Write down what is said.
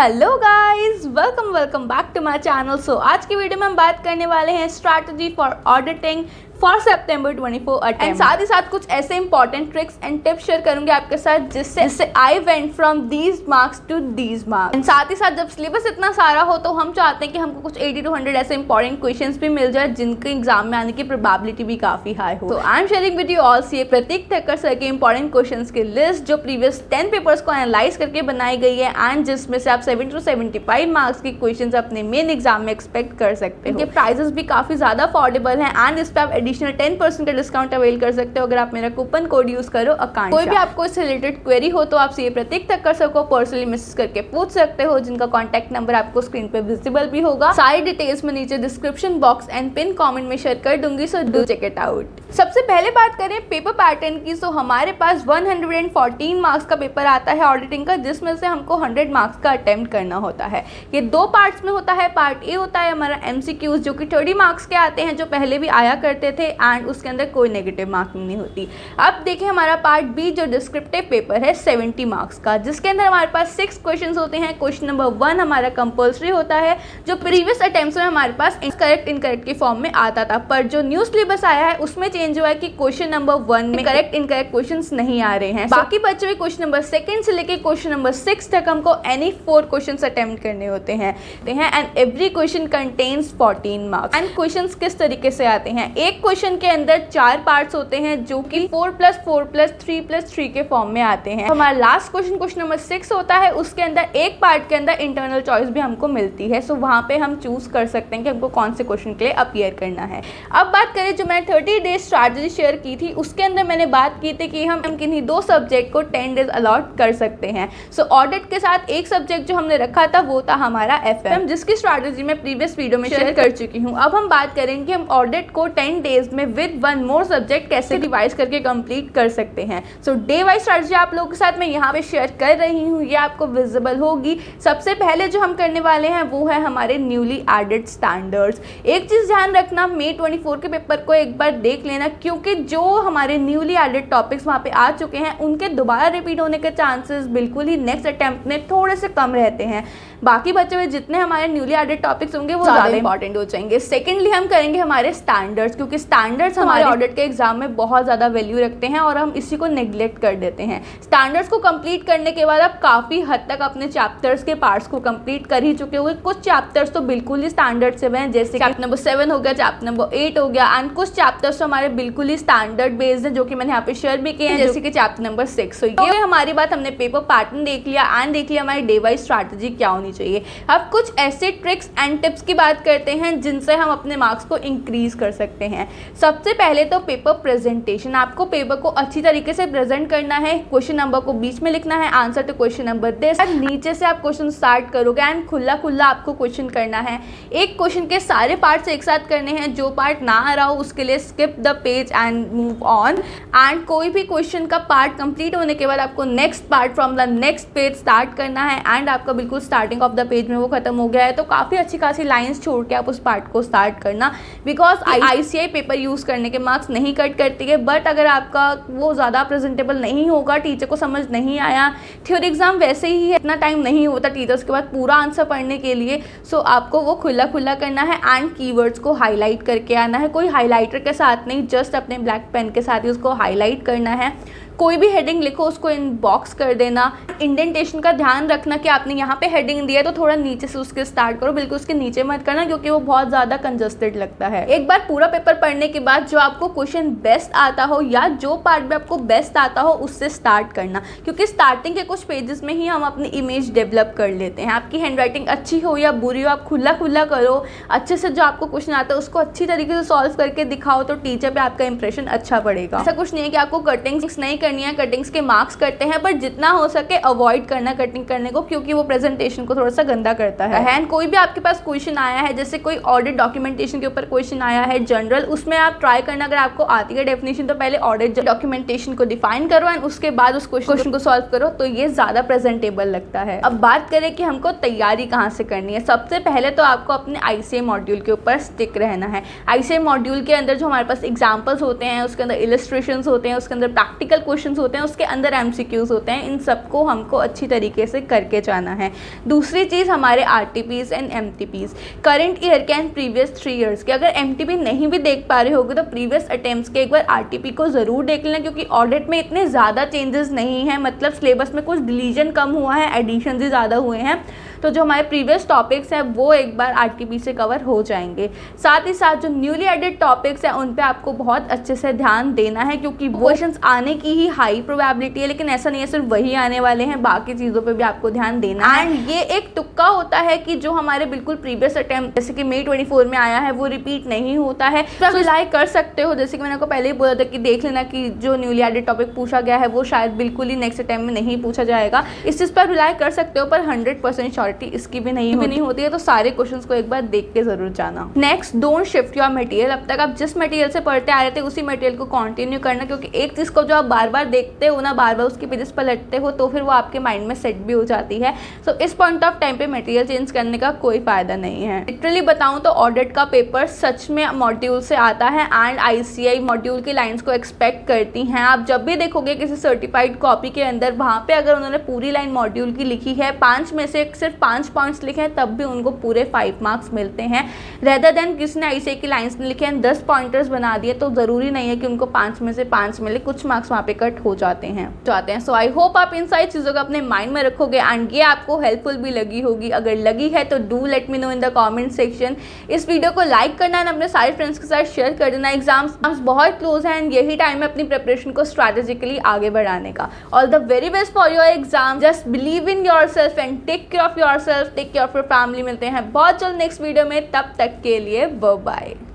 Hello guys, welcome back to my channel. So आज की video में हम बात करने वाले हैं स्ट्रैटेजी फॉर ऑडिटिंग फॉर सितंबर 24 अटेम्प्ट एंड साथ ही साथ कुछ ऐसे important tricks and tips share करूंगी आपके साथ जिससे I went from these marks to these marks. And साथ ही साथ जब सिलेबस इतना सारा हो तो हम चाहते हैं कि हमको कुछ 80 to 100 ऐसे इंपॉर्टेंट क्वेश्चंस भी मिल जाए जिनके एग्जाम में आने की प्रोबेबिलिटी भी काफी हाई हो। तो I am sharing with you all C Pratik Thakkar sir के इंपॉर्टेंट क्वेश्चंस की लिस्ट जो प्रीवियस 10 पेपर्स को एनालाइज करके बनाई गई है एंड जिसमें से आप 70 to 75 मार्क्स की क्वेश्चंस अपने मेन एग्जाम में एक्सपेक्ट कर सकते हो। इनके प्राइजेस भी काफी ज्यादा अफोर्डेबल हैं एंड इस पे आप एडिशनल 10% डिस्काउंट अवेल कर सकते हो अगर आप मेरा कूपन कोड यूज करो अकाउंट। कोई भी आपको इससे रिलेटेड क्वेरी हो तो आप सीए प्रतीक ठक्कर सर को पर्सनली मैसेज करके पूछ सकते हो, जिनका कॉन्टैक्ट नंबर आपको स्क्रीन पे विजिबल भी होगा। सारी डिटेल्स में नीचे description box and pin comment में शेयर कर दूंगी, so do check it out. सबसे पहले बात करें पेपर पैटर्न की, सो हमारे पास 114 मार्क्स का पेपर आता है ऑडिटिंग का, जिसमें से हमको 100 मार्क्स का अटेम्प्ट करना होता है। ये दो पार्ट्स में होता है। पार्ट ए होता है हमारा एमसीक्यूज जो कि 30 मार्क्स के आते हैं, जो पहले भी आया करते थे एंड उसके अंदर कोई नेगेटिव मार्किंग नहीं होती। अब देखिए हमारा पार्ट बी जो डिस्क्रिप्टिव पेपर है 70 मार्क्स का, जिसके अंदर हमारे पास 6 क्वेश्चंस होते हैं। क्वेश्चन नंबर 1 हमारा कंपल्सरी होता है जो प्रीवियस अटेम्प्ट्स में हमारे पास करेक्ट इनकरेक्ट की फॉर्म में आता था, पर जो न्यू सिलेबस आया है उसमें चेंज हुआ है कि क्वेश्चन नंबर 1 में करेक्ट इनकरेक्ट क्वेश्चंस नहीं आ रहे हैं। बाकी बचे हुए क्वेश्चन नंबर 2 से लेके क्वेश्चन नंबर 6 तक हमको एनी 4 क्वेश्चंस अटेम्प्ट करने होते हैं and every question contains 14 marks. And questions किस तरीके से आते हैं, एक क्वेश्चन के अंदर 4 पार्ट्स होते हैं जो कि 4+4+3+3 के फॉर्म में आते हैं। हमारा लास्ट क्वेश्चन नंबर 6 होता है, उसके अंदर एक पार्ट के अंदर इंटरनल चॉइस भी हमको मिलती है, सो वहां पे हम चूज कर सकते हैं कि हमको कौन से क्वेश्चन के लिए अपीयर करना है। अब बात करें जो मैंने 30 डेज स्ट्रैटेजी शेयर की थी, उसके अंदर मैंने बात की थी कि हम किन्हीं 2 सब्जेक्ट को 10 डेज अलॉट कर सकते हैं। सो ऑडिट के साथ एक सब्जेक्ट जो हमने रखा था वो था हमारा एफएम, जिसकी स्ट्रैटेजी मैं प्रीवियस वीडियो में शेयर कर चुकी हूँ। अब हम बात करेंगे कि हम ऑडिट को 10 डेज में विद 1 मोर सब्जेक्ट कैसे डिवाइड करके कंप्लीट कर सकते हैं। सो डे वाइज स्ट्रैटेजी आप लोगों के साथ मैं यहाँ पे शेयर कर रही हूँ, ये आपको विजिबल होगी। सबसे पहले जो हम करने वाले हैं वो है हमारे न्यूली एडेड स्टैंडर्ड्स। एक चीज ध्यान रखना, मई 24 के पेपर को एक बार देख लेना, क्योंकि जो हमारे न्यूली एडेड टॉपिक्स वहाँ पे आ चुके हैं उनके दोबारा रिपीट होने के चांसेस बिल्कुल ही नेक्स्ट अटेम्प्ट में थोड़े से कम रहते हैं। बाकी बचे हुए जितने हमारे न्यूली एडेड टॉपिक्स होंगे वो ज़्यादा इंपॉर्टेंट हो जाएंगे। सेकेंडली हम करेंगे हमारे स्टैंडर्ड्स, क्योंकि स्टैंडर्ड्स हमारे ऑडिट के एग्जाम में बहुत ज़्यादा वैल्यू रखते हैं और हम इसी को नेग्लेक्ट कर देते हैं। स्टैंडर्ड्स को कंप्लीट करने के बाद आप काफ़ी हद तक अपने चैप्टर्स के पार्ट्स को कंप्लीट कर ही चुके होंगे। कुछ चैप्टर्स तो बिल्कुल ही स्टैंडर्ड से हैं, जैसे चैप्टर नंबर 7 हो गया, चैप्टर नंबर 8 हो गया, एंड कुछ चैप्टर्स तो हमारे बिल्कुल ही स्टैंडर्ड बेस्ड हैं जो कि मैंने यहाँ पे शेयर भी किए हैं, जैसे कि चैप्टर नंबर 6। तो ये हमारी बात, हमने पेपर पैटर्न देख लिया एंड देख लिया हमारी डे वाइज स्ट्रैटेजी क्या होनी चाहिए। अब कुछ ऐसे ट्रिक्स एंड टिप्स की बात करते हैं जिनसे हम अपने मार्क्स को इंक्रीज कर सकते हैं। सबसे पहले तो पेपर प्रेजेंटेशन, आपको पेपर को अच्छी तरीके से प्रेजेंट करना है। क्वेश्चन नंबर को बीच में लिखना है, answer to question number this, नीचे से आप क्वेश्चन स्टार्ट करोगे एंड खुला आपको क्वेश्चन करना है। एक क्वेश्चन के सारे पार्ट्स एक साथ करने हैं, जो पार्ट ना आ रहा हो उसके लिए skip the page and move on. And कोई भी क्वेश्चन का पार्ट कंप्लीट होने के बाद आपको next part from the next page start करना है एंड आपका बिल्कुल स्टार्टिंग ऑफ द पेज में वो खत्म हो गया है तो काफ़ी अच्छी खासी लाइंस छोड़ के आप उस पार्ट को स्टार्ट करना, बिकॉज आईसीआई पेपर यूज़ करने के मार्क्स नहीं कट करती है। बट अगर आपका वो ज़्यादा प्रेजेंटेबल नहीं होगा, टीचर को समझ नहीं आया, थ्योरी एग्जाम वैसे ही है, इतना टाइम नहीं होता टीचर्स के बाद पूरा आंसर पढ़ने के लिए, सो आपको वो खुला करना है एंड कीवर्ड्स को हाईलाइट करके आना है। कोई हाईलाइटर के साथ नहीं, जस्ट अपने ब्लैक पेन के साथ ही उसको हाईलाइट करना है। कोई भी हेडिंग लिखो उसको इन बॉक्स कर देना। इंडेंटेशन का ध्यान रखना कि आपने यहाँ पे हेडिंग दिया है तो थोड़ा नीचे से उसके स्टार्ट करो, बिल्कुल उसके नीचे मत करना क्योंकि वो बहुत ज़्यादा कंजस्टेड लगता है। एक बार पूरा पेपर पढ़ने के बाद जो आपको क्वेश्चन बेस्ट आता हो या जो पार्ट में आपको बेस्ट आता हो उससे स्टार्ट करना, क्योंकि स्टार्टिंग के कुछ पेजेस में ही हम अपनी इमेज डेवलप कर लेते हैं। आपकी हैंडराइटिंग अच्छी हो या बुरी हो, आप खुला करो, अच्छे से जो आपको क्वेश्चन आता है उसको अच्छी तरीके से सॉल्व करके दिखाओ तो टीचर पे आपका इंप्रेशन अच्छा पड़ेगा। ऐसा कुछ नहीं है कि आपको कटिंग्स नहीं करनी है, कटिंग्स के मार्क्स करते हैं, पर जितना हो सके अवॉइड करना कटिंग करने को, क्योंकि वो प्रेजेंटेशन को थोड़ा सा गंदा करता है। एंड कोई भी आपके पास क्वेश्चन आया है, जैसे कोई ऑडिट डॉक्यूमेंटेशन के ऊपर क्वेश्चन आया है जनरल, उसमें आप ट्राई करना, अगर आपको आती है डेफिनेशन तो पहले ऑडिट डॉक्यूमेंटेशन को डिफाइन करो एंड उसके बाद उस क्वेश्चन को सॉल्व करो, तो ये ज्यादा प्रेजेंटेबल लगता है। अब बात करें कि हमको तैयारी कहाँ से करनी है। सबसे पहले तो आपको अपने आईसीए मॉड्यूल के ऊपर स्टिक रहना है। आईसीए मॉड्यूल के अंदर जो हमारे पास एग्जाम्पल्स होते हैं, उसके अंदर इलस्ट्रेशंस होते हैं, उसके अंदर प्रैक्टिकल क्वेश्चन होते हैं उसके अंदर MCQs होते हैं, इन सबको हमको अच्छी तरीके से करके जाना है। दूसरी चीज़ हमारे RTPs and MTPs, current year के एंड प्रीवियस 3 ईयर्स के। अगर MTP नहीं भी देख पा रहे होगे तो प्रीवियस अटेम्प्ट्स के एक बार RTP को ज़रूर देख लेना, क्योंकि ऑडिट में इतने ज़्यादा चेंजेस नहीं हैं, मतलब सिलेबस में कुछ डिलीजन कम हुआ है, एडिशन ही ज़्यादा हुए हैं, तो जो हमारे प्रीवियस टॉपिक्स हैं वो एक बार RTP से कवर हो जाएंगे। साथ ही साथ जो न्यूली एडेड टॉपिक्स हैं उन पे आपको बहुत अच्छे से ध्यान देना है, क्योंकि वो क्वेश्चंस आने की ही हाई प्रोबेबिलिटी है, लेकिन ऐसा नहीं है सिर्फ वही आने वाले हैं, बाकी चीज़ों पे भी आपको ध्यान देना है। एंड ये एक तुक्का होता है कि जो हमारे बिल्कुल प्रीवियस अटेम्प्ट जैसे कि May 24 में आया है वो रिपीट नहीं होता है, तो आप रिलाई कर सकते हो। जैसे कि मैंने आपको पहले ही बोला था कि देख लेना कि जो न्यूली एडेड टॉपिक पूछा गया है वो शायद बिल्कुल ही नेक्स्ट अटेम्प्ट में नहीं पूछा जाएगा, इस चीज़ पर रिलाई कर सकते हो, पर 100% श्योरिटी इसकी भी नहीं होती है, तो सारे क्वेश्चंस को एक बार देख के जरूर जाना। Next, don't shift your material. अब तक आप जिस मटेरियल से पढ़ते आ रहे थे उसी मटेरियल को कंटिन्यू करना, क्योंकि एक चीज़ को जो आप बार बार देखते हो ना, बार बार उसके पेजेस पलटते हो, तो फिर वो आपके माइंड में सेट भी हो जाती है। सो इस पॉइंट ऑफ टाइम पे मटेरियल चेंज करने का कोई फायदा नहीं है। लिटरली बताऊं तो ऑडिट का पेपर सच में मॉड्यूल से आता है एंड ICI मॉड्यूल की लाइन्स को एक्सपेक्ट करती हैं। आप जब भी देखोगे किसी सर्टिफाइड कॉपी के अंदर, वहाँ पे अगर उन्होंने पूरी लाइन मॉड्यूल की लिखी है, 5 में से सिर्फ 5 पॉइंट्स लिखे हैं, तब भी उनको पूरे 5 मार्क्स मिलते हैं, रेदर देन किसी ने ICI की लाइन्स में लिखे हैं 10 पॉइंटर्स बना दिए, तो ज़रूरी नहीं है कि उनको 5 में से 5 मिले, कुछ मार्क्स वहाँ पे कट हो जाते हैं। सो आई होप आप इन सारी चीज़ों को अपने माइंड में रखोगे एंड ये आपको हेल्पफुल भी लगी होगी। अगर लगी है तो do let me know in the comment section. इस वीडियो को लाइक करना है, अपने सारे फ्रेंड्स के साथ शेयर कर देना। एग्जाम्स बहुत क्लोज हैं एंड यही टाइम है अपनी प्रिपरेशन को स्ट्रैटेजिकली आगे बढ़ाने का। All the very best for your exam. Just believe in yourself and take care of yourself, take care of your family. मिलते हैं बहुत जल्द नेक्स्ट वीडियो में, तब तक के लिए बाय बाय।